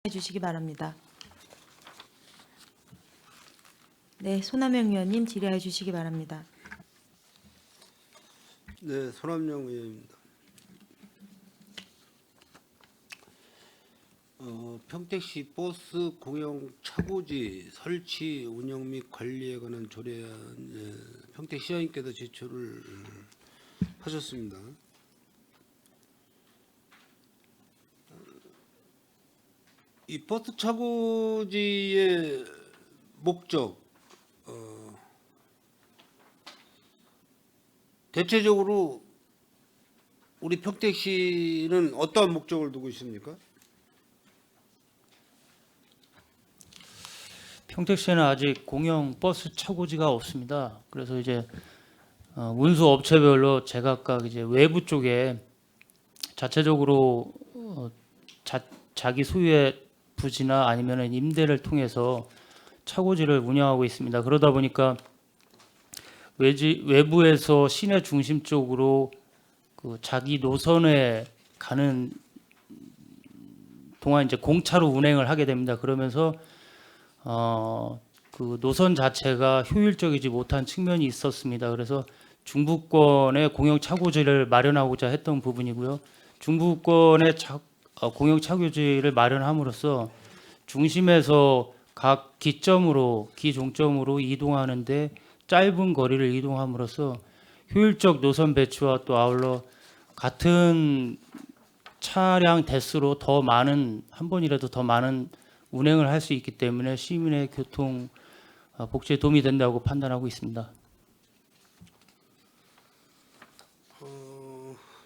주시기 바랍니다. 네, 손남영 의원님 질의해 주시기 바랍니다. 네, 손남영 의원입니다. 평택시 버스 공영 차고지 설치 운영 및 관리에 관한 조례안 평택시장님께서 제출을 하셨습니다. 이 버스 차고지의 목적, 대체적으로 우리 평택시는 어떠한 목적을 두고 있습니까? 평택시에는 아직 공영 버스 차고지가 없습니다. 그래서 이제 운수 업체별로 제각각 이제 외부 쪽에 자체적으로 자기 소유의 부지나 아니면은 임대를 통해서 차고지를 운영하고 있습니다. 그러다 보니까 외부에서 시내 중심 쪽으로 그 자기 노선에 가는 동안 이제 공차로 운행을 하게 됩니다. 그러면서 그 노선 자체가 효율적이지 못한 측면이 있었습니다. 그래서 중부권의 공영 차고지를 마련하고자 했던 부분이고요. 중부권의 공영 차고지를 마련함으로써 중심에서 각 기종점으로 이동하는데 짧은 거리를 이동함으로써 효율적 노선 배치와 또 아울러 같은 차량 대수로 더 많은 한 번이라도 더 많은 운행을 할 수 있기 때문에 시민의 교통 복지에 도움이 된다고 판단하고 있습니다.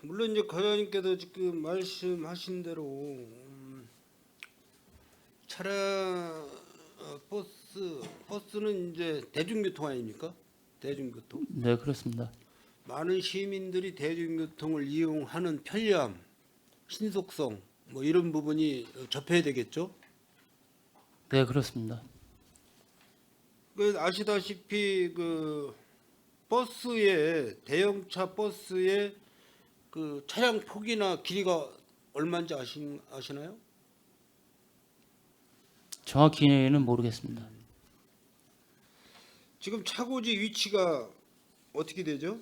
물론 이제 과장님께서 지금 말씀하신 대로 차량 버스는 이제 대중교통 아닙니까? 대중교통. 네, 그렇습니다. 많은 시민들이 대중교통을 이용하는 편리함, 신속성 뭐 이런 부분이 접해야 되겠죠. 네, 그렇습니다. 그 아시다시피 그 버스의 대형차 버스의 그 차량 폭이나 길이가 얼마인지 아시나요? 정확히는 모르겠습니다. 지금 차고지 위치가 어떻게 되죠?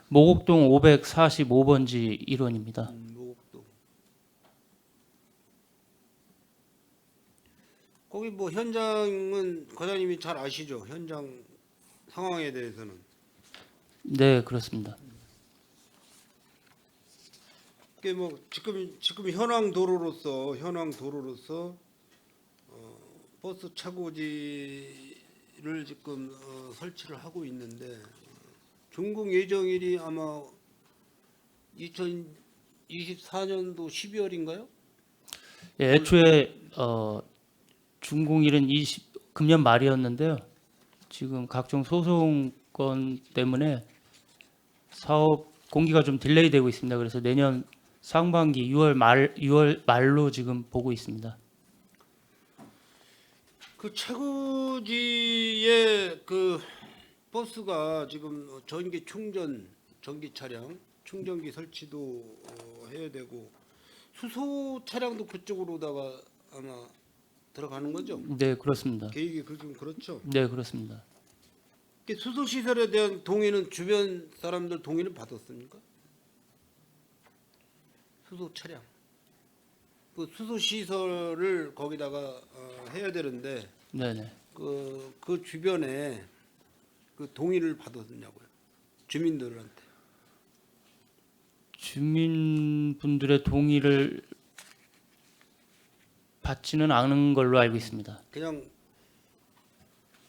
모곡동 545번지 1원입니다. 모곡동. 거기 뭐 현장은 과장님이 잘 아시죠? 현장 상황에 대해서는. 네, 그렇습니다. 그게 뭐 지금 현황 도로로서 버스 차고지를 지금 설치를 하고 있는데 준공 예정일이 아마 2024년도 12월인가요? 예, 애초에 준공일은 금년 말이었는데요. 지금 각종 소송건 때문에 사업 공기가 좀 딜레이되고 있습니다. 그래서 내년 상반기 6월 말로 지금 보고 있습니다. 그 차고지에 그 버스가 지금 전기 차량 충전기 설치도 해야 되고 수소 차량도 그쪽으로다가 아마 들어가는 거죠? 네, 그렇습니다. 계획이 그렇죠. 네, 그렇습니다. 수소 시설에 대한 동의는 주변 사람들 동의는 받았습니까? 수소 차량. 그 수소 시설을 거기다가 해야 되는데 네네. 그 주변에 그 동의를 받았냐고요. 주민들한테. 주민분들의 동의를 받지는 않은 걸로 알고 있습니다. 그냥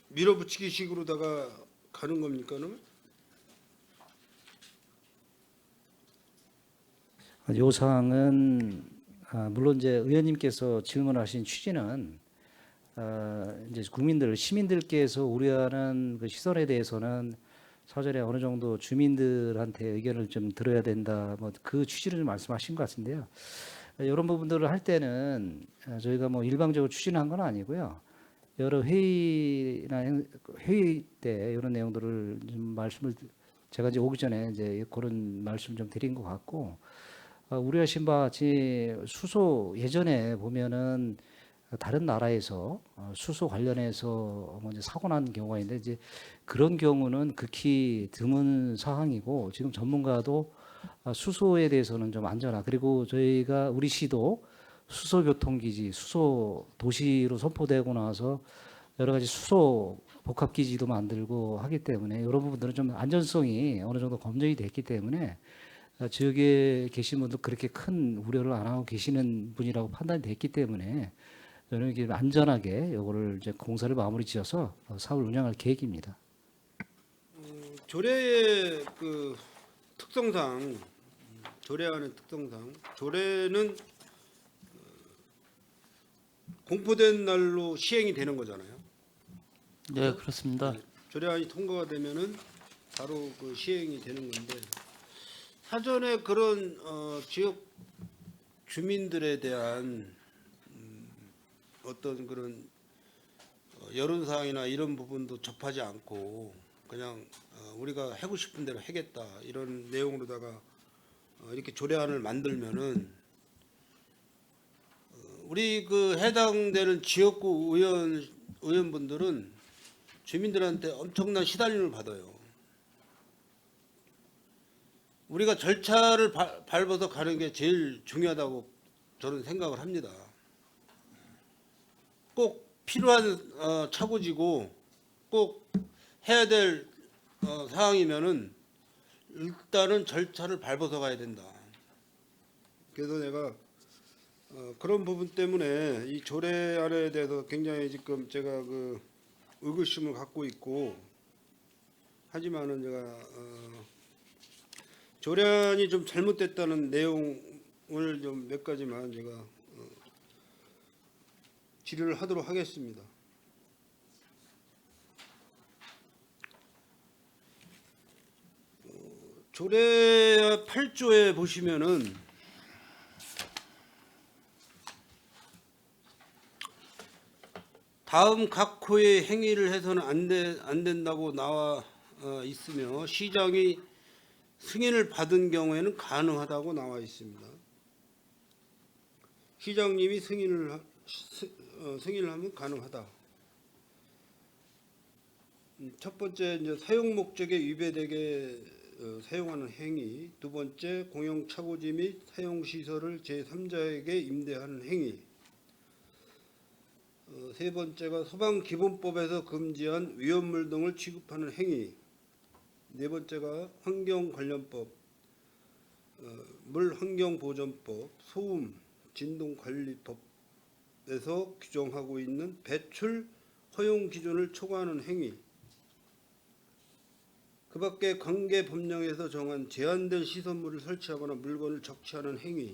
밀어붙이기 식으로다가 가는 겁니까, 그러면? 요 사항은 물론 이제 의원님께서 질문하신 취지는 이제 시민들께서 우려하는 그 시설에 대해서는 사전에 어느 정도 주민들한테 의견을 좀 들어야 된다, 뭐 그 취지를 좀 말씀하신 것 같은데요. 이런 부분들을 할 때는 저희가 뭐 일방적으로 추진한 건 아니고요. 여러 회의 때 이런 내용들을 좀 제가 이제 오기 전에 이제 그런 말씀 좀 드린 것 같고, 우려하신 바와 같이 수소 예전에 보면은 다른 나라에서 수소 관련해서 뭐 이제 사고 난 경우가 있는데 이제 그런 경우는 극히 드문 사항이고 지금 전문가도 수소에 대해서는 좀 안전하 그리고 저희가 우리 시도 수소 교통기지, 수소 도시로 선포되고 나서 여러 가지 수소 복합 기지도 만들고 하기 때문에 이런 부분들은 좀 안전성이 어느 정도 검증이 됐기 때문에 지역에 계신 분도 그렇게 큰 우려를 안 하고 계시는 분이라고 판단이 됐기 때문에 저는 이게 안전하게 이거를 이제 공사를 마무리 지어서 사업을 운영할 계획입니다. 조례의 그 특성상 조례안의 특성상 조례는 공포된 날로 시행이 되는 거잖아요. 네, 그렇습니다. 조례안이 통과가 되면은 바로 그 시행이 되는 건데 사전에 그런 지역 주민들에 대한 어떤 그런 여론사항이나 이런 부분도 접하지 않고 그냥 우리가 하고 싶은 대로 하겠다 이런 내용으로다가 이렇게 조례안을 만들면은 우리 그 해당되는 지역구 의원분들은 주민들한테 엄청난 시달림을 받아요. 우리가 절차를 밟아서 가는 게 제일 중요하다고 저는 생각을 합니다. 꼭 필요한 착오지고 꼭 해야 될 사항이면은 일단은 절차를 밟아서 가야 된다. 그래서 내가 그런 부분 때문에 이 조례안에 대해서 굉장히 지금 제가 그 의구심을 갖고 있고 하지만은 제가 조례안이 좀 잘못됐다는 내용을 좀 몇 가지만 제가 질의를 하도록 하겠습니다. 조례 8조에 보시면은 다음 각 호의 행위를 해서는 안 된다고 나와 있으며 시장이 승인을 받은 경우에는 가능하다고 나와 있습니다. 시장님이 승인을 하면 가능하다. 첫 번째 이제 사용 목적에 위배되게 사용하는 행위, 두 번째 공용 차고지 및 사용 시설을 제3자에게 임대하는 행위, 세 번째가 소방기본법에서 금지한 위험물 등을 취급하는 행위, 네 번째가 환경관련법, 물환경보전법, 소음, 진동관리법에서 규정하고 있는 배출 허용 기준을 초과하는 행위, 그 밖에 관계 법령에서 정한 제한된 시설물을 설치하거나 물건을 적치하는 행위,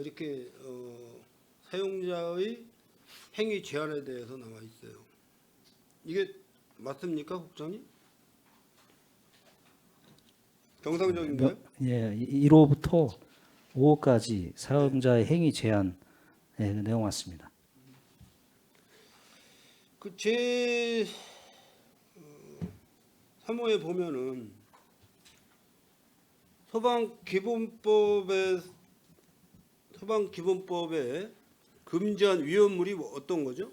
이렇게 사용자의 행위 제한에 대해서 나와 있어요. 이게 맞습니까, 국장님? 정상적인가요? 예, 1호부터 5호까지 사용자의 행위 제한 그 내용 맞습니다. 그 제 3호에 보면은 소방기본법에 금지한 위험물이 어떤 거죠?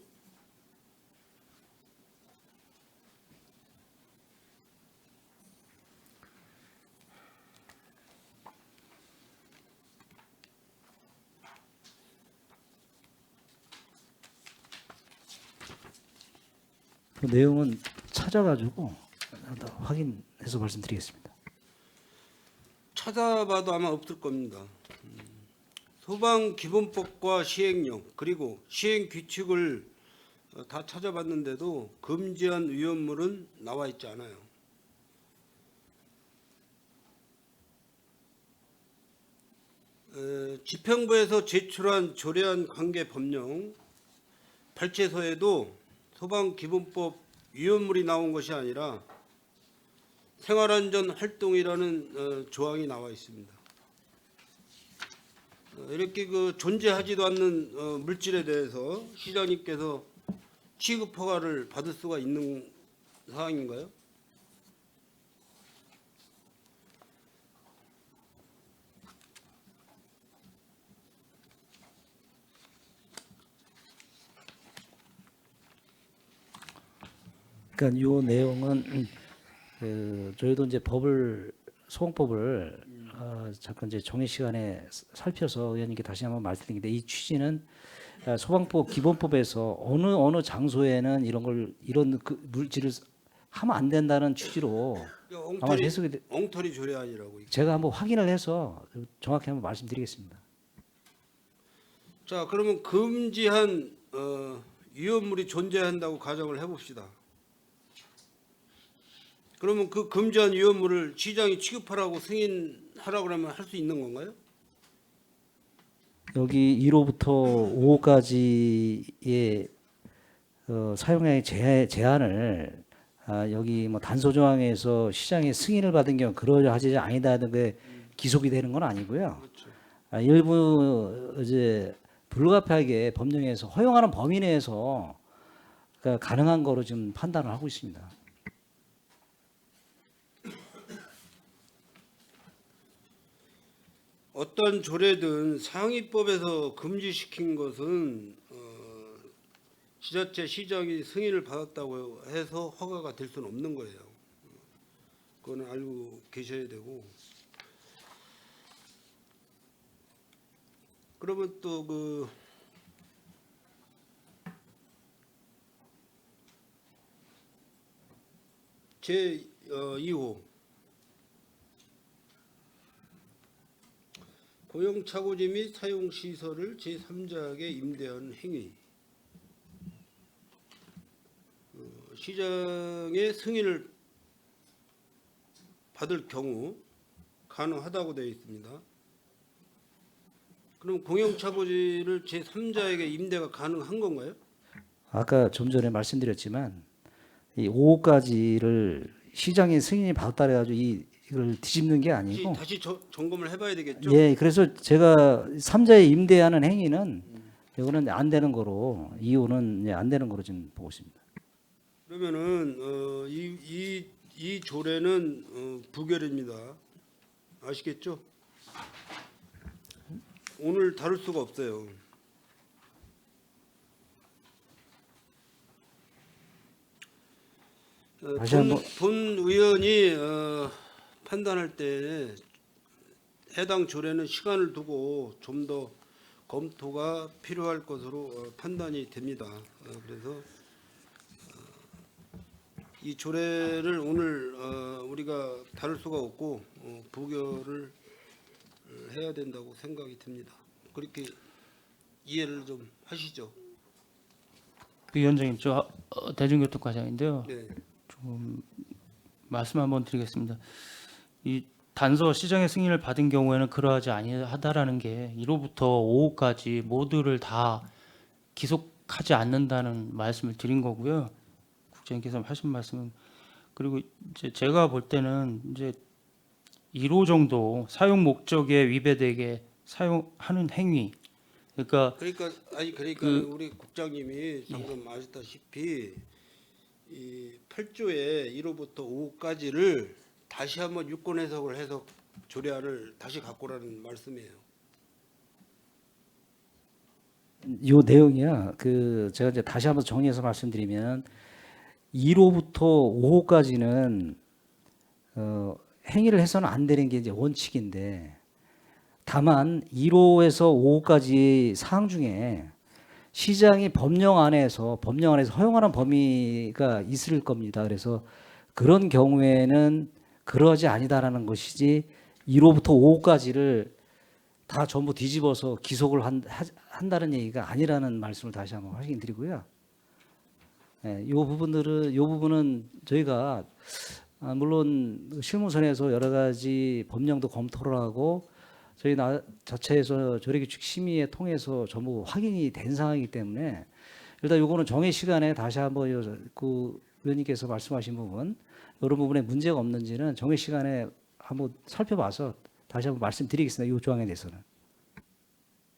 그 내용은 찾아가지고 확인해서 말씀드리겠습니다. 찾아봐도 아마 없을 겁니다. 소방기본법과 시행령 그리고 시행규칙을 다 찾아봤는데도 금지한 위험물은 나와 있지 않아요. 집행부에서 제출한 조례안 관계 법령 발제서에도 소방기본법 위험물이 나온 것이 아니라 생활안전 활동이라는 조항이 나와 있습니다. 이렇게 그 존재하지도 않는 물질에 대해서 시장님께서 취급 허가를 받을 수가 있는 사항인가요? 그러니까 요 내용은 저희도 이제 소송법을 잠깐 이제 정해 시간에 살펴서 의원님께 다시 한번 말씀드리는데 이 취지는 소방법 기본법에서 어느 장소에는 이런 그 물질을 하면 안 된다는 취지로 아마 해석이 엉터리 조례안이라고. 제가 한번 확인을 해서 정확히 한번 말씀드리겠습니다. 자, 그러면 금지한 위험물이 존재한다고 가정을 해봅시다. 그러면 그 금지한 위험물을 시장이 취급하라고 승인하라고 그러면 할 수 있는 건가요? 여기 1호부터 5호까지의 사용량의 제한을 여기 뭐 단서 조항에서 시장의 승인을 받은 경우 그러하지 아니다는 게 기속이 되는 건 아니고요. 그렇죠. 일부 이제 불가피하게 법령에서 허용하는 범위 내에서 그러니까 가능한 거로 지금 판단을 하고 있습니다. 어떤 조례든 상위법에서 금지시킨 것은 지자체 시장이 승인을 받았다고 해서 허가가 될 수는 없는 거예요. 그거는 알고 계셔야 되고. 그러면 또 그 제 2호 고용차고지 및 사용시설을 제3자에게 임대한 행위. 시장의 승인을 받을 경우 가능하다고 되어 있습니다. 그럼 공영차고지를 제3자에게 임대가 가능한 건가요? 아까 좀 전에 말씀드렸지만 이 5호까지를 시장의 승인이 받았다 해가지고 이걸 뒤집는 게 아니고 다시 점검을 해봐야 되겠죠? 예, 그래서 제가 3자에 임대하는 행위는 이거는 안 되는 거로 2호는 안 되는 거로 지금 보고 있습니다. 그러면은 이 조례는 부결입니다. 아시겠죠? 오늘 다룰 수가 없어요. 다시 한번 본 의원이 판단할 때 해당 조례는 시간을 두고 좀 더 검토가 필요할 것으로 판단이 됩니다. 그래서 이 조례를 오늘 우리가 다룰 수가 없고 부결을 해야 된다고 생각이 듭니다. 그렇게 이해를 좀 하시죠. 위원장님, 저 대중교통과장인데요. 네. 좀 말씀 한번 드리겠습니다. 이 단서 시장의 승인을 받은 경우에는 그러하지 아니하다라는 게 1호부터 5호까지 모두를 다 기속하지 않는다는 말씀을 드린 거고요. 국장님께서 하신 말씀은 그리고 이제 제가 볼 때는 이제 1호 정도 사용 목적에 위배되게 사용하는 행위. 그러니까 우리 국장님이 방금 아셨다시피 이 8조의 1호부터 5호까지를 다시 한번 유권 해석을 해서 조례안을 다시 갖고 오라는 말씀이에요. 요 내용이야. 제가 이제 다시 한번 정리해서 말씀드리면 1호부터 5호까지는 행위를 해서는 안 되는 게 이제 원칙인데 다만 1호에서 5호까지 사항 중에 시장이 법령 안에서 허용하는 범위가 있을 겁니다. 그래서 그런 경우에는 그러지 아니다라는 것이지 1호부터 5호까지를 다 전부 뒤집어서 기속을 한다는 얘기가 아니라는 말씀을 다시 한번 확인드리고요. 이 부분은 저희가 물론 실무선에서 여러 가지 법령도 검토를 하고 저희 자체에서 조례규칙 심의에 통해서 전부 확인이 된 상황이기 때문에 일단 요거는 정해 시간에 다시 한번 그 의원님께서 말씀하신 부분 이런 부분에 문제가 없는지는 정해 시간에 한번 살펴봐서 다시 한번 말씀드리겠습니다. 이 조항에 대해서는.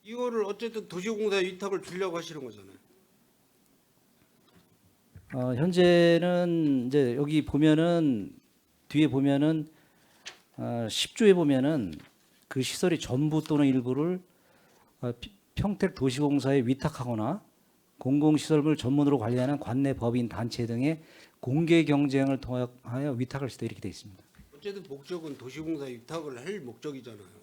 이거를 어쨌든 도시공사에 위탁을 주려고 하시는 거잖아요. 현재는 이제 여기 보면은 뒤에 보면은 10조에 보면은 그 시설이 전부 또는 일부를 평택 도시공사에 위탁하거나 공공시설물 전문으로 관리하는 관내 법인 단체 등의 공개 경쟁을 통하여 위탁할 수도 이렇게 되어 있습니다. 어쨌든 목적은 도시공사 위탁을 할 목적이잖아요.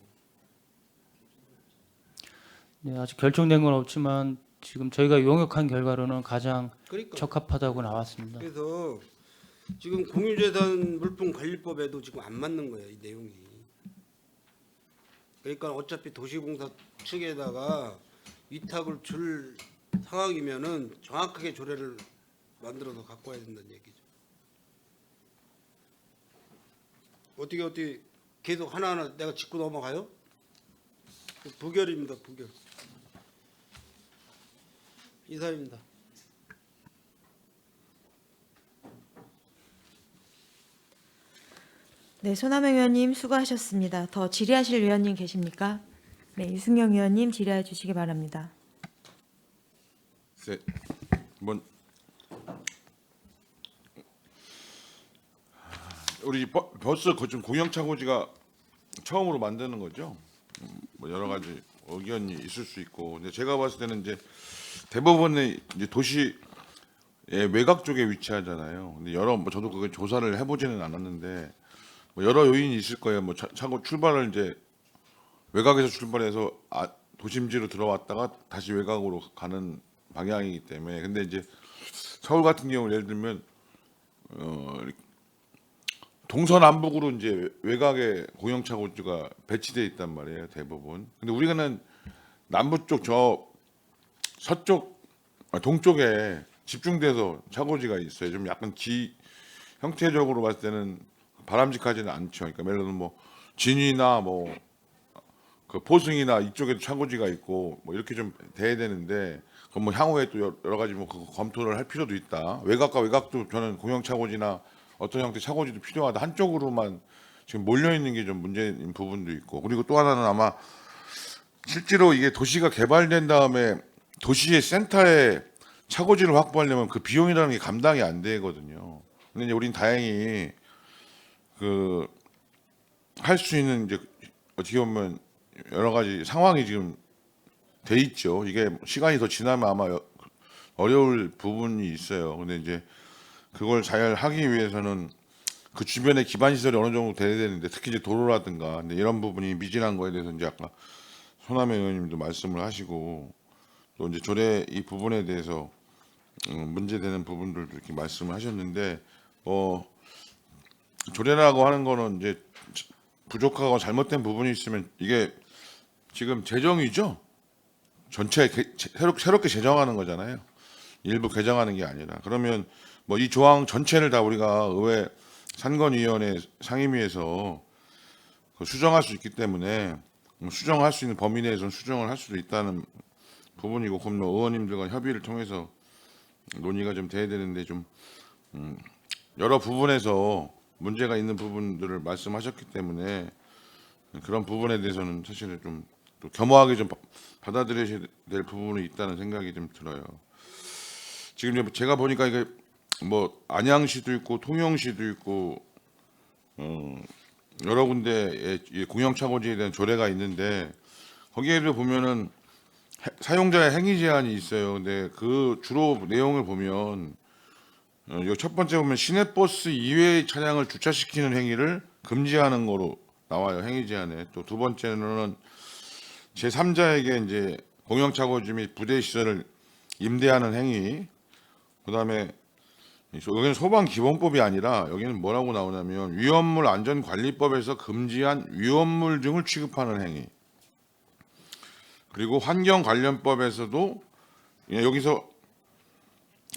네, 아직 결정된 건 없지만 지금 저희가 용역한 결과로는 가장 그러니까 적합하다고 나왔습니다. 그래서 지금 공유재산 물품 관리법에도 지금 안 맞는 거예요, 이 내용이. 그러니까 어차피 도시공사 측에다가 위탁을 줄 상황이면은 정확하게 조례를 만들어서 갖고 와야 된다는 얘기죠. 어떻게 계속 하나하나 내가 짚고 넘어가요? 부결입니다, 부결. 이사입니다. 네, 손하명 의원님 수고하셨습니다. 더 질의하실 의원님 계십니까? 네, 이승영 의원님 질의해 주시기 바랍니다. 네, 우리 벌써 좀 공영차고지가 처음으로 만드는 거죠. 뭐 여러 가지 의견이 있을 수 있고, 근데 제가 봤을 때는 이제 대부분의 이제 도시의 외곽 쪽에 위치하잖아요. 근데 저도 그걸 조사를 해보지는 않았는데 뭐 여러 요인이 있을 거예요. 뭐 차고 출발을 이제 외곽에서 출발해서 도심지로 들어왔다가 다시 외곽으로 가는 방향이기 때문에. 근데 이제 서울 같은 경우 예를 들면 동서남북으로 이제 외곽에 공영차고지가 배치돼 있단 말이에요, 대부분. 근데 우리는 남부 쪽 저 서쪽 동쪽에 집중돼서 차고지가 있어요. 좀 약간 형태적으로 봤을 때는 바람직하지는 않죠. 그러니까 예를 들면 뭐 진위나 뭐 그 포승이나 이쪽에도 차고지가 있고 뭐 이렇게 좀 돼야 되는데, 그럼 뭐 향후에 또 여러 가지 뭐 그거 검토를 할 필요도 있다. 외곽과 외곽도 저는 공영 차고지나 어떤 형태 차고지도 필요하다. 한쪽으로만 지금 몰려 있는 게 좀 문제인 부분도 있고, 그리고 또 하나는 아마 실제로 이게 도시가 개발된 다음에 도시의 센터에 차고지를 확보하려면 그 비용이라는 게 감당이 안 되거든요. 근데 이제 우린 다행히 그 할 수 있는 이제 어떻게 보면 여러 가지 상황이 지금 돼 있죠. 이게 시간이 더 지나면 아마 어려울 부분이 있어요. 근데 이제 그걸 잘 하기 위해서는 그 주변에 기반 시설이 어느 정도 돼야 되는데, 특히 이제 도로라든가 근데 이런 부분이 미진한 거에 대해서 이제 아까 손하명 의원님도 말씀을 하시고, 또 이제 조례 이 부분에 대해서 문제되는 부분들도 이렇게 말씀을 하셨는데, 조례라고 하는 거는 이제 부족하고 잘못된 부분이 있으면 이게 지금 제정이죠. 전체 새롭게 제정하는 거잖아요. 일부 개정하는 게 아니라. 그러면 뭐 이 조항 전체를 다 우리가 의회 산건위원회 상임위에서 수정할 수 있기 때문에 수정할 수 있는 범위 내에서는 수정을 할 수도 있다는 부분이고, 그럼 의원님들과 협의를 통해서 논의가 좀 돼야 되는데, 좀 여러 부분에서 문제가 있는 부분들을 말씀하셨기 때문에 그런 부분에 대해서는 사실은 좀 또 겸허하게 좀 받아들여야 될 부분이 있다는 생각이 좀 들어요. 지금 제가 보니까 이게 뭐 안양시도 있고 통영시도 있고 여러 군데에 공영차고지에 대한 조례가 있는데, 거기에도 보면은 사용자의 행위 제한이 있어요. 근데 그 주로 내용을 보면 여기 첫 번째 보면 시내버스 이외의 차량을 주차시키는 행위를 금지하는 거로 나와요, 행위 제한에. 또 두 번째는 제3자에게 이제 공영차고지 및 부대 시설을 임대하는 행위. 그다음에 여기는 소방기본법이 아니라 여기는 뭐라고 나오냐면 위험물 안전관리법에서 금지한 위험물 등을 취급하는 행위. 그리고 환경관련법에서도 여기서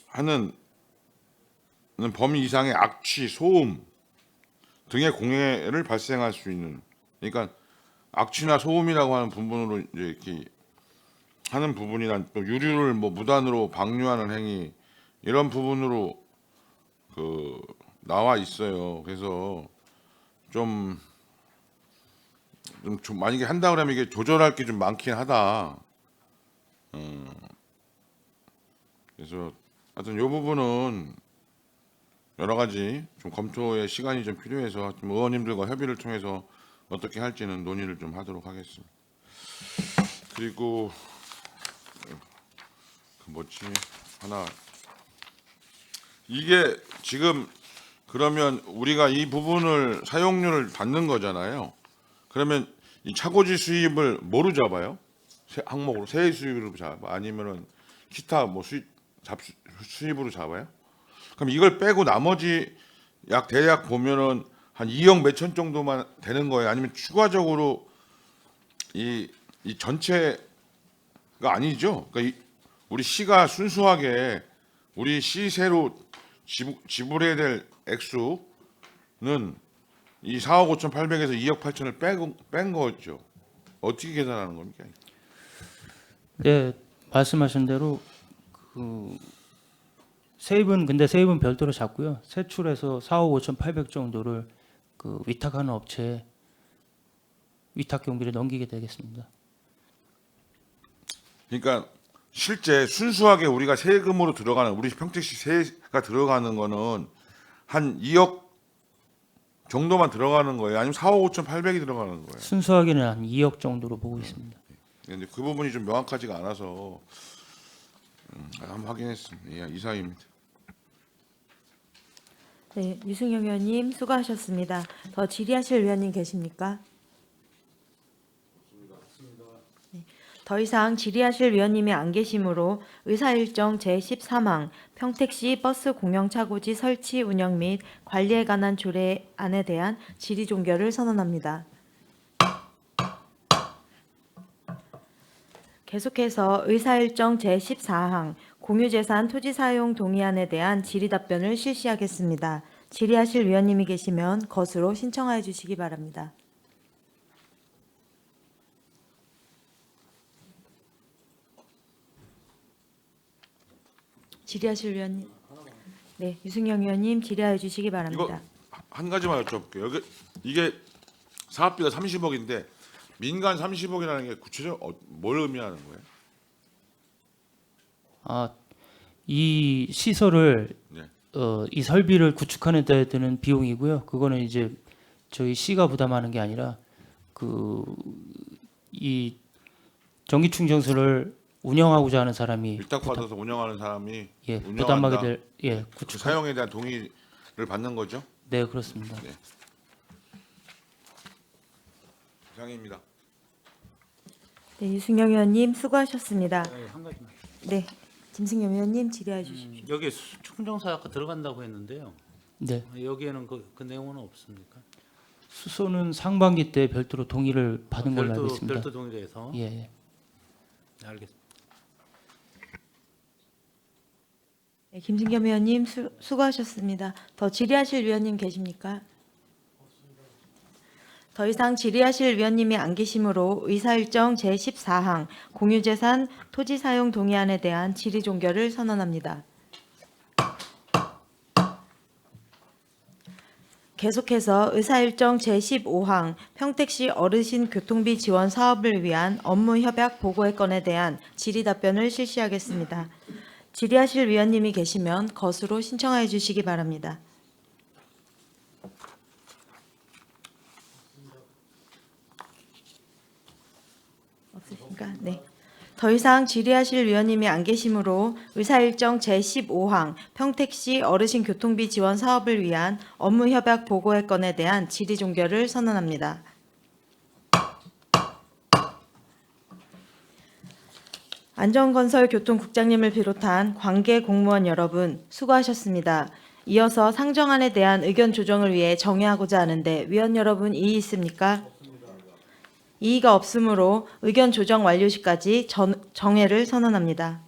하는 범위 이상의 악취, 소음 등의 공해를 발생할 수 있는, 그러니까 악취나 소음이라고 하는 부분으로 이제 이렇게 하는 부분이나 또 유류를 뭐 무단으로 방류하는 행위, 이런 부분으로 나와 있어요. 그래서 좀 만약에 한다 그러면 이게 조절할 게 좀 많긴 하다. 그래서 하여튼 이 부분은 여러 가지 좀 검토의 시간이 좀 필요해서 좀 의원님들과 협의를 통해서 어떻게 할지는 논의를 좀 하도록 하겠습니다. 그리고 뭐지 하나 이게 지금 그러면 우리가 이 부분을 사용료를 받는 거잖아요. 그러면 이 차고지 수입을 뭐로 잡아요? 항목으로 세액 수입으로 잡아? 아니면은 기타 뭐 수입으로 잡아요? 그럼 이걸 빼고 나머지 대략 보면은 한 2억 몇천 정도만 되는 거예요? 아니면 추가적으로 이 전체가 아니죠? 그러니까 우리 시가 순수하게 우리 시세로 지불해야 될 액수는 이 4억 5,800에서 2억 8천을 뺀 거죠. 어떻게 계산하는 겁니까? 네, 말씀하신 대로 그 세입은 별도로 잡고요. 세출해서 4억 5,800 정도를 그 위탁하는 업체에 위탁 경비를 넘기게 되겠습니다. 그러니까 실제 순수하게 우리가 세금으로 들어가는 우리 평택시 세가 들어가는 거는 한 2억 정도만 들어가는 거예요? 아니면 4억 5,800이 들어가는 거예요? 순수하게는 한 2억 정도로 보고 있습니다. 근데 그 부분이 좀 명확하지가 않아서 한번 확인했습니다. 예, 이상입니다. 네, 유승용 의원님 수고하셨습니다. 더 질의하실 의원님 계십니까? 네, 더 이상 질의하실 의원님이 안 계시므로 의사일정 제13항 평택시 버스 공영차고지 설치 운영 및 관리에 관한 조례안에 대한 질의 종결을 선언합니다. 계속해서 의사일정 제14항 공유재산 토지사용 동의안에 대한 질의답변을 실시하겠습니다. 질의하실 위원님이 계시면 것으로 신청하여 주시기 바랍니다. 질의하실 위원님. 네, 유승영 의원님 질의하여 주시기 바랍니다. 이거 한 가지만 여쭤볼게요. 이게 사업비가 30억인데 민간 30억이라는 게 구체적으로 뭘 의미하는 거예요? 이 시설을 네. 이 설비를 구축하는 데 드는 비용이고요. 그거는 이제 저희 시가 부담하는 게 아니라 이 전기 충전소를 운영하고자 하는 사람이 일탁받아서 운영하는 사람이 부담하게 될 그 구축. 사용에 대한 동의를 받는 거죠? 네, 그렇습니다. 이상입니다. 네, 유승영 의원님 수고하셨습니다. 한 가지만. 네, 김승겸 의원님 질의해 주십시오. 여기 충전소 아까 들어간다고 했는데요. 네, 여기에는 그 내용은 없습니까? 수소는 상반기 때 별도로 동의를 받은 걸로 알고 있습니다. 별도 동의를 해서. 예. 네, 알겠습니다. 네, 김승겸 의원님 수고하셨습니다. 더 질의하실 위원님 계십니까? 더 이상 질의하실 위원님이 안 계시므로 의사일정 제14항 공유재산 토지사용 동의안에 대한 질의 종결을 선언합니다. 계속해서 의사일정 제15항 평택시 어르신 교통비 지원 사업을 위한 업무 협약 보고의 건에 대한 질의 답변을 실시하겠습니다. 질의하실 위원님이 계시면 것으로 신청하여 주시기 바랍니다. 없으십니까? 네. 더 이상 질의하실 위원님이 안 계시므로 의사일정 제15항 평택시 어르신 교통비 지원 사업을 위한 업무 협약 보고의 건에 대한 질의 종결을 선언합니다. 안전건설 교통국장님을 비롯한 관계 공무원 여러분 수고하셨습니다. 이어서 상정안에 대한 의견 조정을 위해 정의하고자 하는데 위원 여러분 이의 있습니까? 이의가 없으므로 의견 조정 완료 시까지 정회를 선언합니다.